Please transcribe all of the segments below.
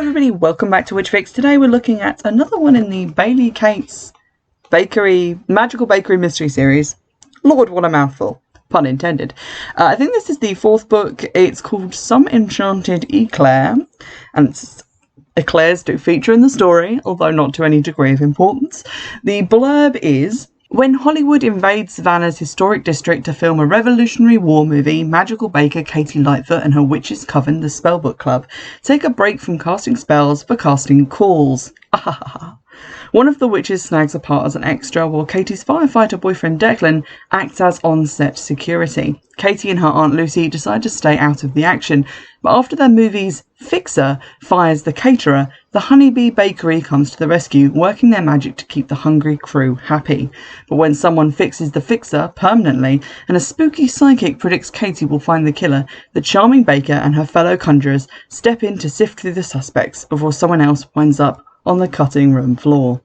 everybody, welcome back to Witchfix. Today we're looking at another one in the Bailey Cates Magical Bakery Mystery Series. Lord, what a mouthful. Pun intended. I think this is the fourth book. It's called Some Enchanted Eclair, and eclairs do feature in the story, although not to any degree of importance. The blurb is: when Hollywood invades Savannah's historic district to film a Revolutionary War movie, magical baker Katie Lightfoot and her witches coven, the Spellbook Club, take a break from casting spells for casting calls. One of the witches snags a part as an extra, while Katie's firefighter boyfriend Declan acts as on-set security. Katie and her Aunt Lucy decide to stay out of the action, but after their movie's fixer fires the caterer, the Honeybee Bakery comes to the rescue, working their magic to keep the hungry crew happy. But when someone fixes the fixer permanently, and a spooky psychic predicts Katie will find the killer, the charming baker and her fellow conjurers step in to sift through the suspects before someone else winds up on the cutting room floor.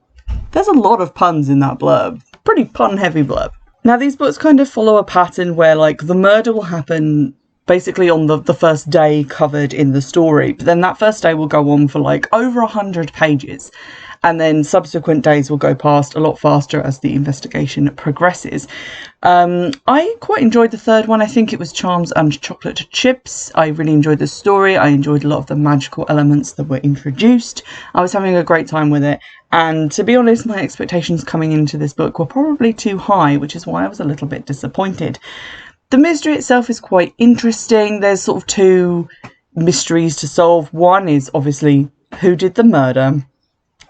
There's a lot of puns in that blurb. Pretty pun-heavy blurb. Now, these books kind of follow a pattern where, the murder will happen basically on the first day covered in the story. But then that first day will go on for, over 100 pages. And then subsequent days will go past a lot faster as the investigation progresses. I quite enjoyed the third one. I think it was Charms and Chocolate Chips. I really enjoyed the story. I enjoyed a lot of the magical elements that were introduced. I was having a great time with it. And to be honest, my expectations coming into this book were probably too high, which is why I was a little bit disappointed. The mystery itself is quite interesting. There's sort of two mysteries to solve. One is obviously who did the murder.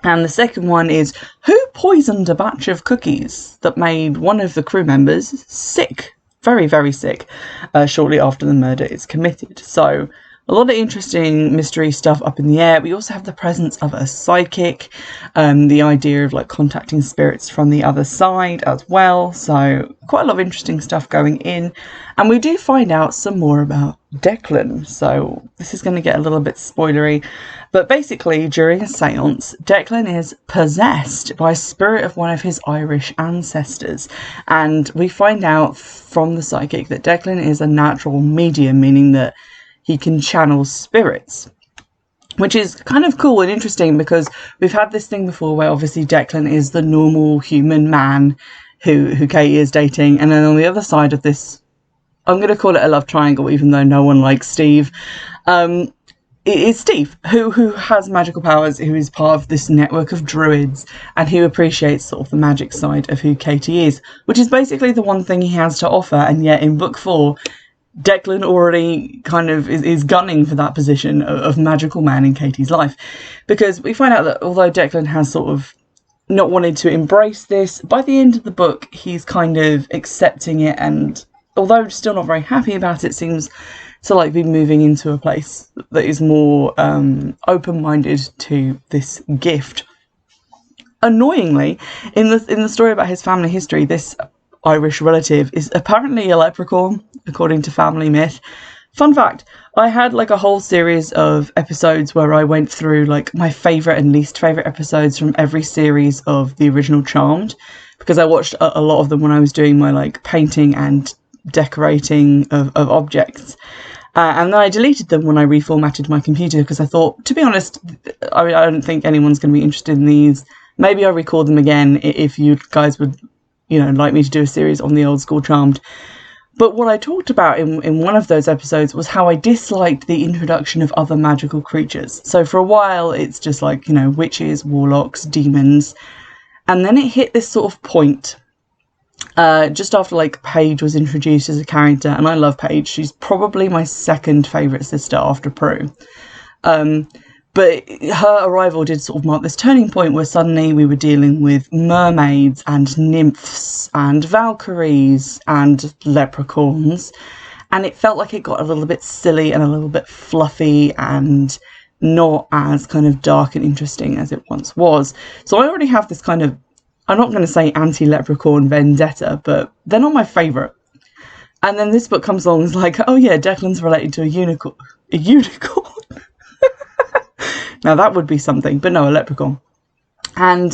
And the second one is who poisoned a batch of cookies that made one of the crew members sick, very, very sick, shortly after the murder is committed. So a lot of interesting mystery stuff up in the air. We also have the presence of a psychic, the idea of contacting spirits from the other side as well. So quite a lot of interesting stuff going in. And we do find out some more about Declan. So this is going to get a little bit spoilery. But basically, during a seance, Declan is possessed by a spirit of one of his Irish ancestors. And we find out from the psychic that Declan is a natural medium, meaning that he can channel spirits, which is kind of cool and interesting because we've had this thing before where obviously Declan is the normal human man who Katie is dating. And then on the other side of this, I'm going to call it a love triangle, even though no one likes Steve. It is Steve, who has magical powers, who is part of this network of druids, and who appreciates sort of the magic side of who Katie is, which is basically the one thing he has to offer. And yet in book 4, Declan already kind of is gunning for that position of magical man in Katie's life. Because we find out that although Declan has sort of not wanted to embrace this, by the end of the book, he's kind of accepting it, and although still not very happy about it, seems to be moving into a place that is more open-minded to this gift. Annoyingly, in the story about his family history, this Irish relative is apparently a leprechaun, according to family myth. Fun fact, I had a whole series of episodes where I went through my favourite and least favourite episodes from every series of the original Charmed, because I watched a lot of them when I was doing my painting and decorating of objects. And then I deleted them when I reformatted my computer because I thought, to be honest, I don't think anyone's going to be interested in these. Maybe I'll record them again if you guys would like me to do a series on the old school Charmed. But what I talked about in one of those episodes was how I disliked the introduction of other magical creatures. So for a while, it's just witches, warlocks, demons. And then it hit this sort of point just after Paige was introduced as a character. And I love Paige. She's probably my second favourite sister after Prue. But her arrival did sort of mark this turning point where suddenly we were dealing with mermaids and nymphs and valkyries and leprechauns. And it felt like it got a little bit silly and a little bit fluffy and not as kind of dark and interesting as it once was. So I already have this kind of, I'm not going to say anti-leprechaun vendetta, but they're not my favourite. And then this book comes along and is oh yeah, Declan's related to a unicorn. A unicorn? Now that would be something, but no, a leprechaun. And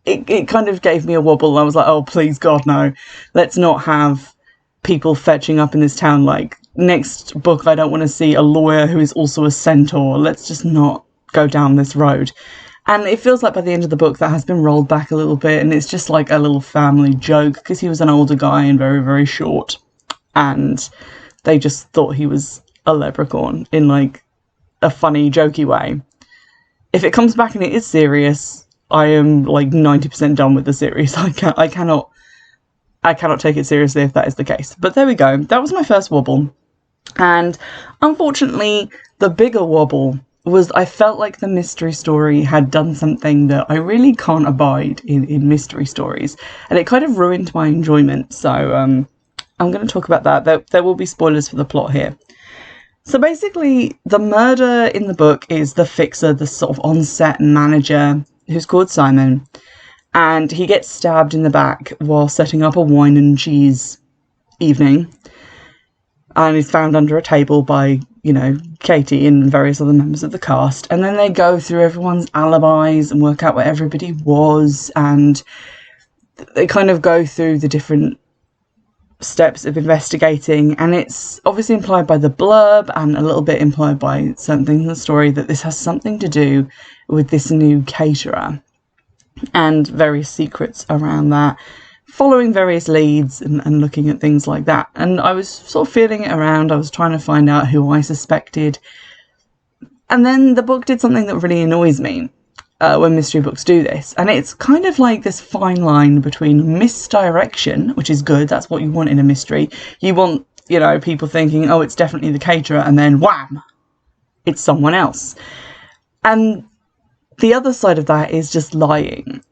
it kind of gave me a wobble. I was like, oh, please, God, no. Let's not have people fetching up in this town. Next book, I don't want to see a lawyer who is also a centaur. Let's just not go down this road. And it feels like by the end of the book that has been rolled back a little bit, and it's just like a little family joke because he was an older guy and very, very short. And they just thought he was a leprechaun in like a funny, jokey way. If it comes back and it is serious, I am like 90% done with the series. I cannot take it seriously if that is the case. But there we go. That was my first wobble. And unfortunately, the bigger wobble was I felt like the mystery story had done something that I really can't abide in mystery stories. And it kind of ruined my enjoyment. So I'm going to talk about that. There will be spoilers for the plot here. So basically, the murder in the book is the fixer, the sort of on-set manager, who's called Simon. And he gets stabbed in the back while setting up a wine and cheese evening. And he's found under a table by, you know, Katie and various other members of the cast. And then they go through everyone's alibis and work out where everybody was. And they kind of go through the different steps of investigating. And it's obviously implied by the blurb and a little bit implied by certain things in the story that this has something to do with this new caterer. And various secrets around that. Following various leads and looking at things like that. And I was sort of feeling it around. I was trying to find out who I suspected. And then the book did something that really annoys me when mystery books do this. And it's kind of like this fine line between misdirection, which is good. That's what you want in a mystery. You want, you know, people thinking, oh, it's definitely the caterer. And then wham, it's someone else. And the other side of that is just lying.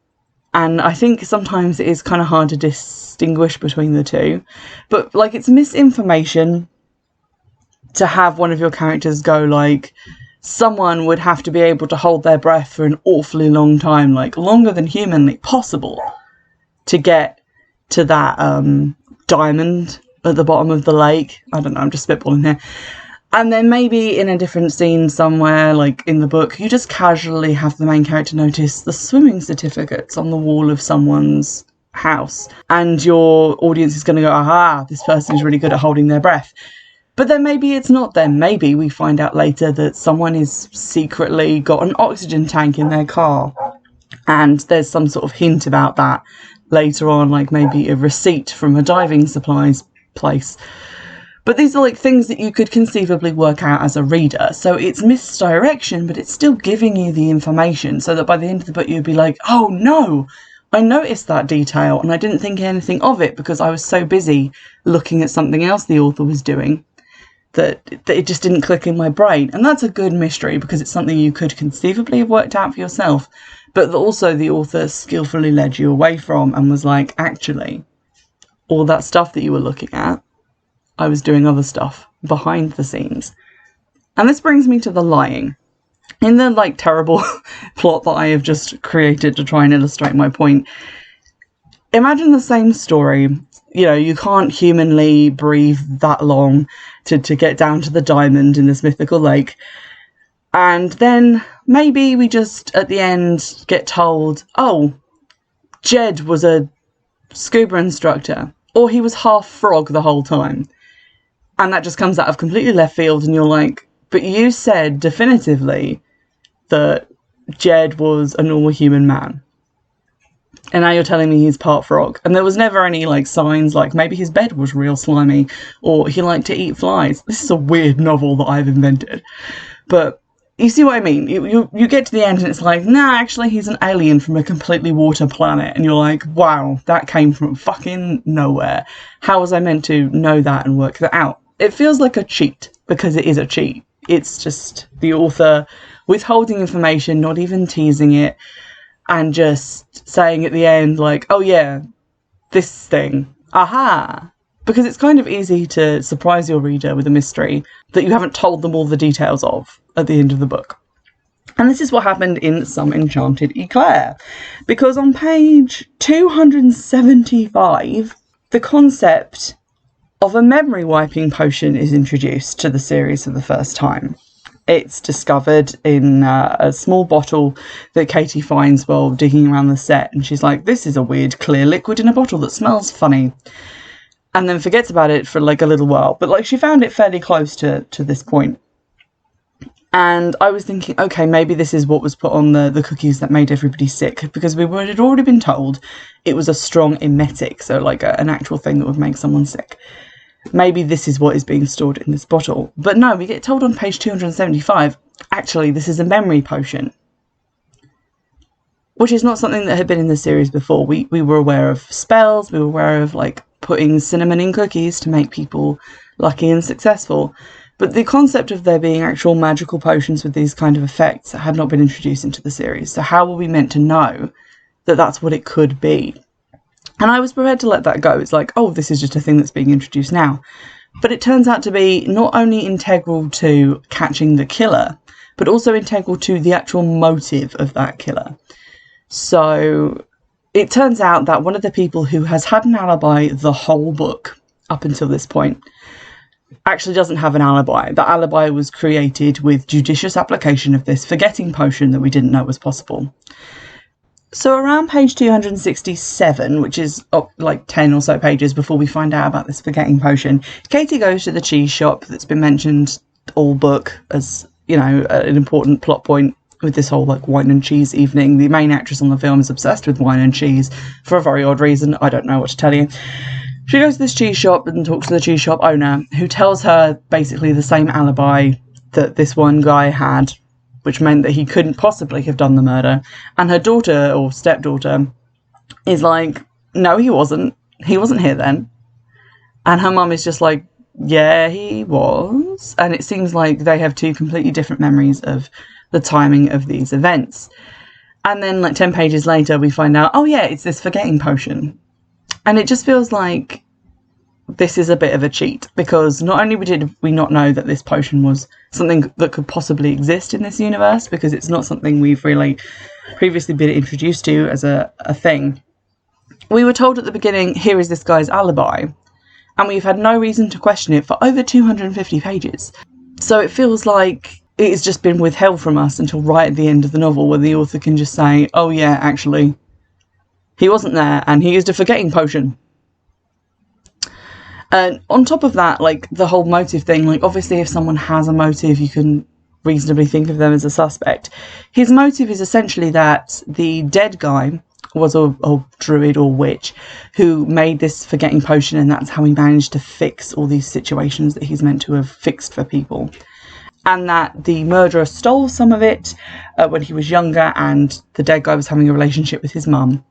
And I think sometimes it is kind of hard to distinguish between the two. But, like, it's misinformation to have one of your characters go, like, someone would have to be able to hold their breath for an awfully long time, like, longer than humanly possible, to get to that diamond at the bottom of the lake. I don't know, I'm just spitballing here. And then maybe in a different scene somewhere, like in the book, you just casually have the main character notice the swimming certificates on the wall of someone's house. And your audience is going to go, aha, this person is really good at holding their breath. But then maybe it's not them. Maybe we find out later that someone is secretly got an oxygen tank in their car. And there's some sort of hint about that later on, like maybe a receipt from a diving supplies place. But these are like things that you could conceivably work out as a reader. So it's misdirection, but it's still giving you the information so that by the end of the book you'd be like, oh no, I noticed that detail and I didn't think anything of it because I was so busy looking at something else the author was doing that it just didn't click in my brain. And that's a good mystery because it's something you could conceivably have worked out for yourself, but that also the author skillfully led you away from and was like, actually, all that stuff that you were looking at, I was doing other stuff behind the scenes. And this brings me to the lying. In the, like, terrible plot that I have just created to try and illustrate my point, imagine the same story. You know, you can't humanly breathe that long to get down to the diamond in this mythical lake. And then maybe we just, at the end, get told, oh, Jed was a scuba instructor. Or he was half frog the whole time. And that just comes out of completely left field and you're like, but you said definitively that Jed was a normal human man. And now you're telling me he's part frog. And there was never any like signs like maybe his bed was real slimy or he liked to eat flies. This is a weird novel that I've invented. But you see what I mean? You get to the end and it's like, nah, actually he's an alien from a completely water planet. And you're like, wow, that came from fucking nowhere. How was I meant to know that and work that out? It feels like a cheat, because it is a cheat. It's just the author withholding information, not even teasing it, and just saying at the end, like, oh yeah, this thing, aha. Because it's kind of easy to surprise your reader with a mystery that you haven't told them all the details of at the end of the book. And this is what happened in Some Enchanted Eclair. Because on page 275, the concept of a memory wiping potion is introduced to the series for the first time. It's discovered in a small bottle that Katie finds while digging around the set. And she's like, this is a weird clear liquid in a bottle that smells funny. And then forgets about it for like a little while. But like she found it fairly close to this point. And I was thinking, okay, maybe this is what was put on the cookies that made everybody sick, because we had already been told it was a strong emetic, so like an actual thing that would make someone sick. Maybe this is what is being stored in this bottle. But no, we get told on page 275, actually, this is a memory potion. Which is not something that had been in the series before. We were aware of spells, we were aware of like putting cinnamon in cookies to make people lucky and successful. But the concept of there being actual magical potions with these kind of effects had not been introduced into the series. So how were we meant to know that that's what it could be? And I was prepared to let that go. It's like, oh, this is just a thing that's being introduced now. But it turns out to be not only integral to catching the killer, but also integral to the actual motive of that killer. So it turns out that one of the people who has had an alibi the whole book up until this point actually doesn't have an alibi. That alibi was created with judicious application of this forgetting potion that we didn't know was possible. So around page 267, which is like 10 or so pages before we find out about this forgetting potion, Katie goes to the cheese shop that's been mentioned all book as, you know, an important plot point with this whole like wine and cheese evening. The main actress on the film is obsessed with wine and cheese for a very odd reason. I don't know what to tell you. She goes to this cheese shop and talks to the cheese shop owner, who tells her basically the same alibi that this one guy had, which meant that he couldn't possibly have done the murder. And her daughter, or stepdaughter, is like, no, he wasn't. He wasn't here then. And her mum is just like, yeah, he was. And it seems like they have two completely different memories of the timing of these events. And then like 10 pages later, we find out, oh yeah, it's this forgetting potion. And it just feels like this is a bit of a cheat, because not only did we not know that this potion was something that could possibly exist in this universe, because it's not something we've really previously been introduced to as a thing. We were told at the beginning, here is this guy's alibi, and we've had no reason to question it for over 250 pages. So it feels like it has just been withheld from us until right at the end of the novel, where the author can just say, oh yeah, actually, he wasn't there, and he used a forgetting potion. And on top of that, like, the whole motive thing, like, obviously if someone has a motive, you can reasonably think of them as a suspect. His motive is essentially that the dead guy was a druid or witch who made this forgetting potion, and that's how he managed to fix all these situations that he's meant to have fixed for people. And that the murderer stole some of it when he was younger, and the dead guy was having a relationship with his mum.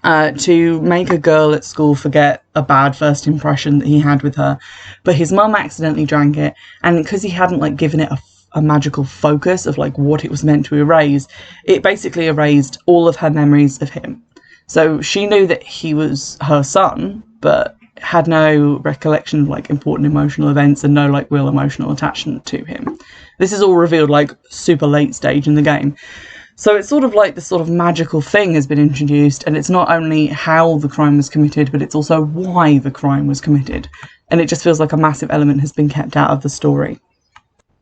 To make a girl at school forget a bad first impression that he had with her. But his mum accidentally drank it, and because he hadn't like given it a magical focus of like what it was meant to erase, it basically erased all of her memories of him. So she knew that he was her son, but had no recollection of like important emotional events and no like real emotional attachment to him. This is all revealed like super late stage in the game. So it's sort of like this sort of magical thing has been introduced, and it's not only how the crime was committed, but it's also why the crime was committed. And it just feels like a massive element has been kept out of the story.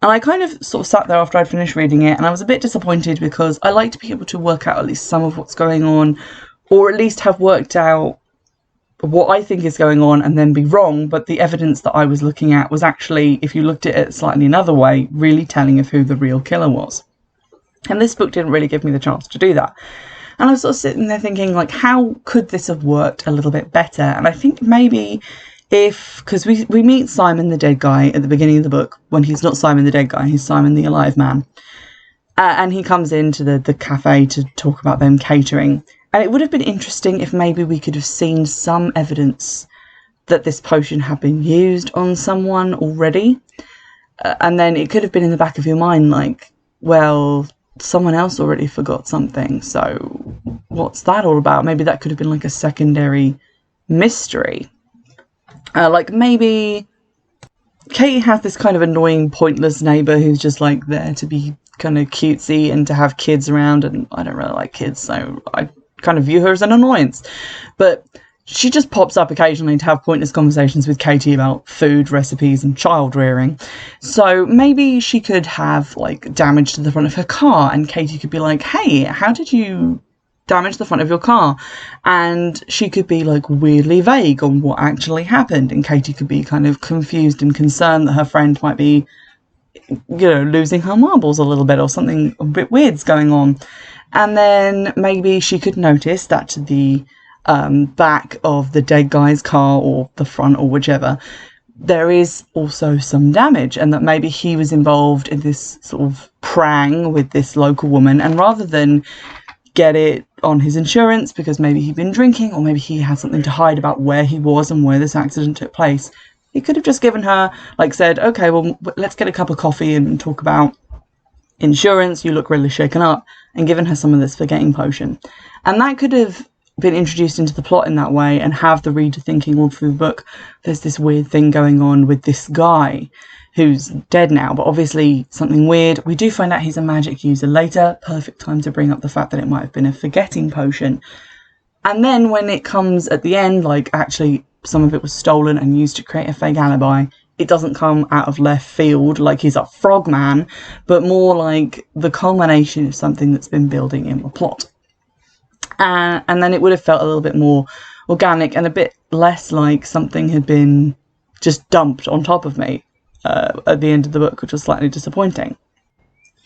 And I kind of sort of sat there after I'd finished reading it, and I was a bit disappointed, because I like to be able to work out at least some of what's going on, or at least have worked out what I think is going on and then be wrong. But the evidence that I was looking at was actually, if you looked at it slightly another way, really telling of who the real killer was. And this book didn't really give me the chance to do that. And I was sort of sitting there thinking, like, how could this have worked a little bit better? And I think maybe because we meet Simon the dead guy at the beginning of the book, when he's not Simon the dead guy, he's Simon the alive man. And he comes into the cafe to talk about them catering. And it would have been interesting if maybe we could have seen some evidence that this potion had been used on someone already. And then it could have been in the back of your mind, like, well, someone else already forgot something, so what's that all about? Maybe that could have been like a secondary mystery. Like maybe Kate has this kind of annoying, pointless neighbour who's just like there to be kind of cutesy and to have kids around, and I don't really like kids, so I kind of view her as an annoyance. But she just pops up occasionally to have pointless conversations with Katie about food, recipes, and child rearing. So maybe she could have like damage to the front of her car, and Katie could be like, hey, how did you damage the front of your car? And she could be like weirdly vague on what actually happened, and Katie could be kind of confused and concerned that her friend might be losing her marbles a little bit, or something a bit weird's going on. And then maybe she could notice that the back of the dead guy's car, or the front, or whichever, there is also some damage, and that maybe he was involved in this sort of prang with this local woman, and rather than get it on his insurance because maybe he'd been drinking, or maybe he had something to hide about where he was and where this accident took place, he could have just given her, said, okay, well, let's get a cup of coffee and talk about insurance, you look really shaken up, and given her some of this forgetting potion. And that could have been introduced into the plot in that way, and have the reader thinking all through the book, there's this weird thing going on with this guy who's dead now, but obviously something weird. We do find out he's a magic user later. Perfect time to bring up the fact that it might have been a forgetting potion. And then when it comes at the end, actually some of it was stolen and used to create a fake alibi, it doesn't come out of left field like he's a frogman, but more like the culmination of something that's been building in the plot. And then it would have felt a little bit more organic and a bit less like something had been just dumped on top of me at the end of the book, which was slightly disappointing.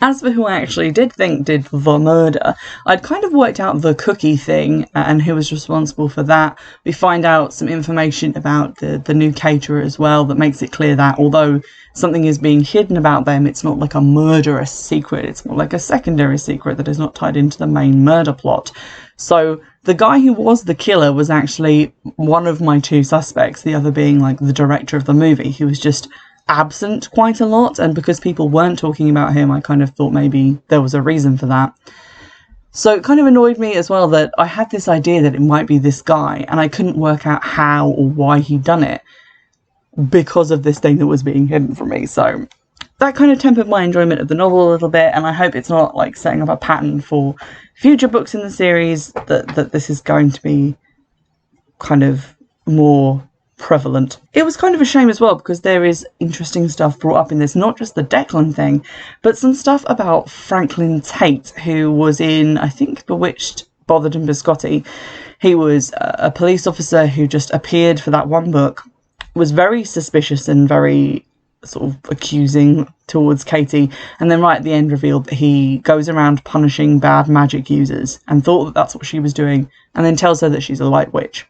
As for who I actually did think did the murder, I'd kind of worked out the cookie thing and who was responsible for that. We find out some information about the new caterer as well that makes it clear that although something is being hidden about them, it's not like a murderous secret, it's more like a secondary secret that is not tied into the main murder plot. So the guy who was the killer was actually one of my two suspects, the other being the director of the movie, who was just absent quite a lot, and because people weren't talking about him, I kind of thought maybe there was a reason for that. So it kind of annoyed me as well that I had this idea that it might be this guy, and I couldn't work out how or why he'd done it because of this thing that was being hidden from me. So that kind of tempered my enjoyment of the novel a little bit, and I hope it's not setting up a pattern for future books in the series, that this is going to be kind of more prevalent. It was kind of a shame as well, because there is interesting stuff brought up in this, not just the Declan thing, but some stuff about Franklin Tate, who was in, I think, Bewitched, Bothered and Biscotti. He was a police officer who just appeared for that one book, was very suspicious and very sort of accusing towards Katie, and then right at the end revealed that he goes around punishing bad magic users and thought that that's what she was doing, and then tells her that she's a light witch.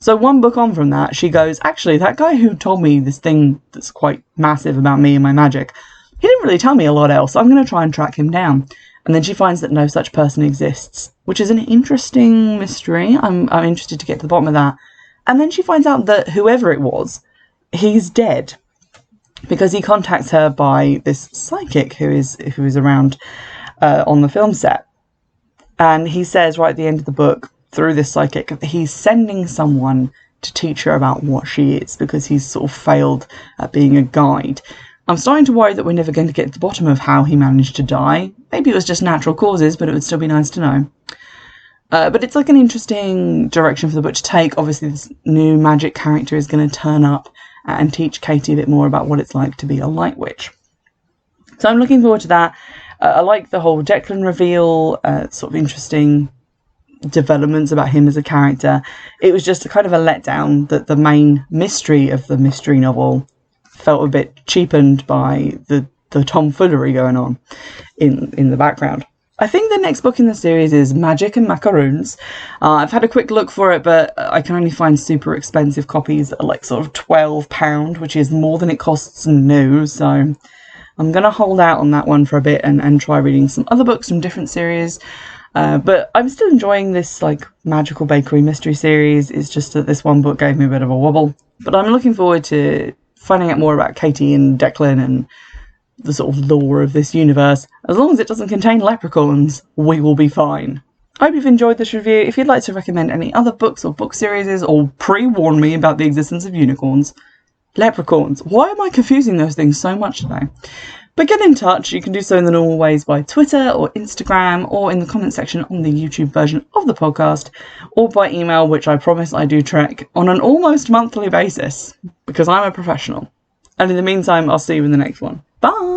So one book on from that, she goes, actually, that guy who told me this thing that's quite massive about me and my magic, he didn't really tell me a lot else. I'm going to try and track him down. And then she finds that no such person exists, which is an interesting mystery. I'm interested to get to the bottom of that. And then she finds out that whoever it was, he's dead, because he contacts her by this psychic who is around on the film set. And he says right at the end of the book, through this psychic, that he's sending someone to teach her about what she is, because he's sort of failed at being a guide. I'm starting to worry that we're never going to get to the bottom of how he managed to die. Maybe it was just natural causes, but it would still be nice to know. But it's an interesting direction for the book to take. Obviously, this new magic character is going to turn up and teach Katie a bit more about what it's like to be a light witch. So I'm looking forward to that. I like the whole Declan reveal, sort of interesting developments about him as a character. It was just a kind of a letdown that the main mystery of the mystery novel felt a bit cheapened by the tomfoolery going on in the background. I think the next book in the series is Magic and Macaroons. I've had a quick look for it, but I can only find super expensive copies at sort of £12, which is more than it costs new, so I'm going to hold out on that one for a bit and try reading some other books from different series. But I'm still enjoying this magical bakery mystery series. It's just that this one book gave me a bit of a wobble. But I'm looking forward to finding out more about Katie and Declan and the sort of lore of this universe. As long as it doesn't contain leprechauns, we will be fine. I hope you've enjoyed this review. If you'd like to recommend any other books or book series, or pre-warn me about the existence of unicorns, leprechauns, why am I confusing those things so much today? But get in touch. You can do so in the normal ways by Twitter or Instagram, or in the comment section on the YouTube version of the podcast, or by email, which I promise I do track on an almost monthly basis, because I'm a professional. And in the meantime, I'll see you in the next one. Bye!